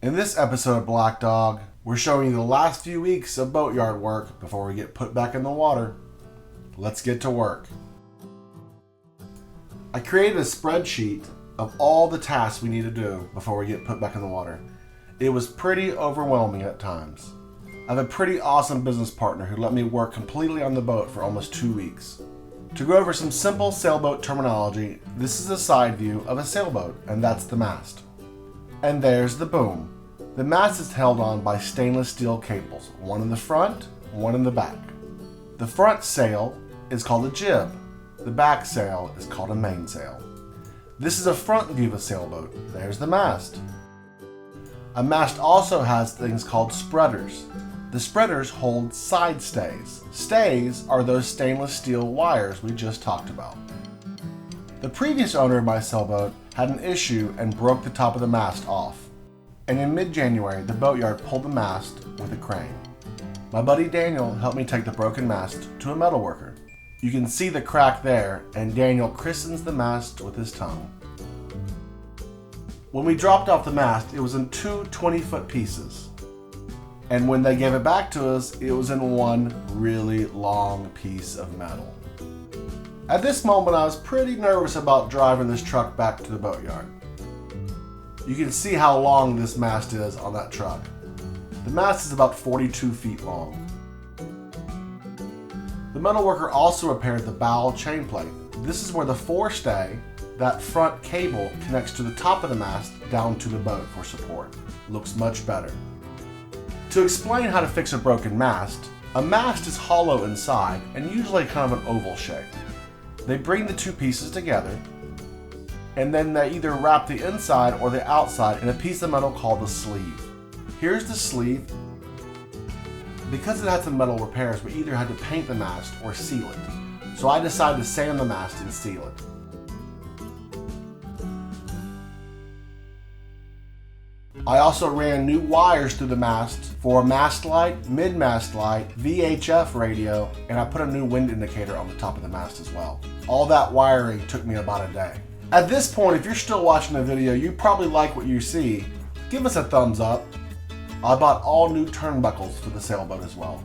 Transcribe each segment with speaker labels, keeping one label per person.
Speaker 1: In this episode of Black Dog, we're showing you the last few weeks of boatyard work before we get put back in the water. Let's get to work. I created a spreadsheet of all the tasks we need to do before we get put back in the water. It was pretty overwhelming at times. I have a pretty awesome business partner who let me work completely on the boat for almost 2 weeks. To go over some simple sailboat terminology, this is a side view of a sailboat, and that's the mast. And there's the boom. The mast is held on by stainless steel cables, one in the front, one in the back. The front sail is called a jib. The back sail is called a mainsail. This is a front view of a sailboat. There's the mast. A mast also has things called spreaders. The spreaders hold side stays. Stays are those stainless steel wires we just talked about. The previous owner of my sailboat had an issue and broke the top of the mast off. And in mid-January, the boatyard pulled the mast with a crane. My buddy Daniel helped me take the broken mast to a metalworker. You can see the crack there, and Daniel christens the mast with his tongue. When we dropped off the mast, it was in two 20-foot pieces. And when they gave it back to us, it was in one really long piece of metal. At this moment, I was pretty nervous about driving this truck back to the boatyard. You can see how long this mast is on that truck. The mast is about 42 feet long. The metalworker also repaired the bow chain plate. This is where the forestay, that front cable, connects to the top of the mast down to the boat for support. Looks much better. To explain how to fix a broken mast, a mast is hollow inside and usually kind of an oval shape. They bring the two pieces together, and then they either wrap the inside or the outside in a piece of metal called the sleeve. Here's the sleeve. Because it had some metal repairs, we either had to paint the mast or seal it. So I decided to sand the mast and seal it. I also ran new wires through the mast for a mast light, mid-mast light, VHF radio, and I put a new wind indicator on the top of the mast as well. All that wiring took me about a day. At this point, if you're still watching the video, you probably like what you see. Give us a thumbs up. I bought all new turnbuckles for the sailboat as well.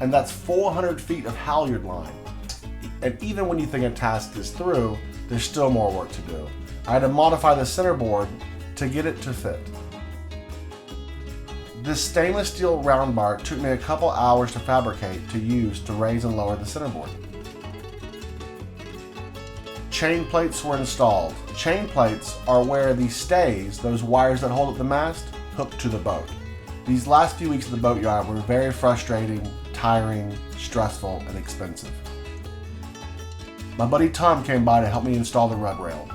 Speaker 1: And that's 400 feet of halyard line. And even when you think a task is through, there's still more work to do. I had to modify the centerboard to get it to fit. This stainless steel round bar took me a couple hours to fabricate to use to raise and lower the centerboard. Chain plates were installed. Chain plates are where the stays, those wires that hold up the mast, hook to the boat. These last few weeks of the boatyard were very frustrating, tiring, stressful, and expensive. My buddy Tom came by to help me install the rub rail.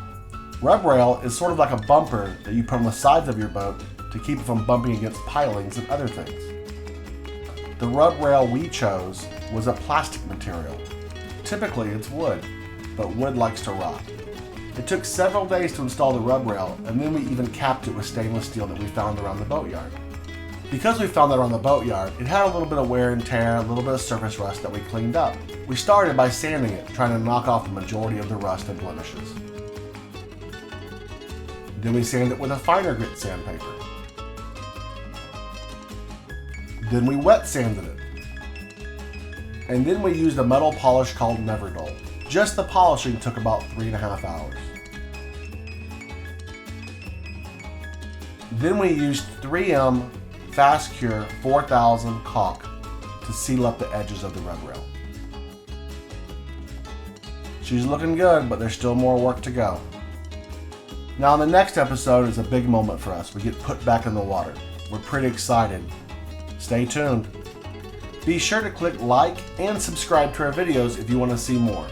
Speaker 1: Rub rail is sort of like a bumper that you put on the sides of your boat to keep it from bumping against pilings and other things. The rub rail we chose was a plastic material. Typically it's wood, but wood likes to rot. It took several days to install the rub rail, and then we even capped it with stainless steel that we found around the boatyard. Because we found that around the boatyard, it had a little bit of wear and tear, a little bit of surface rust that we cleaned up. We started by sanding it, trying to knock off the majority of the rust and blemishes. Then we sanded it with a finer grit sandpaper. Then we wet sanded it. And then we used a metal polish called Neverdull. Just the polishing took about 3.5 hours. Then we used 3M Fast Cure 4000 caulk to seal up the edges of the rub rail. She's looking good, but there's still more work to go. Now the next episode is a big moment for us. We get put back in the water. We're pretty excited. Stay tuned. Be sure to click like and subscribe to our videos if you want to see more.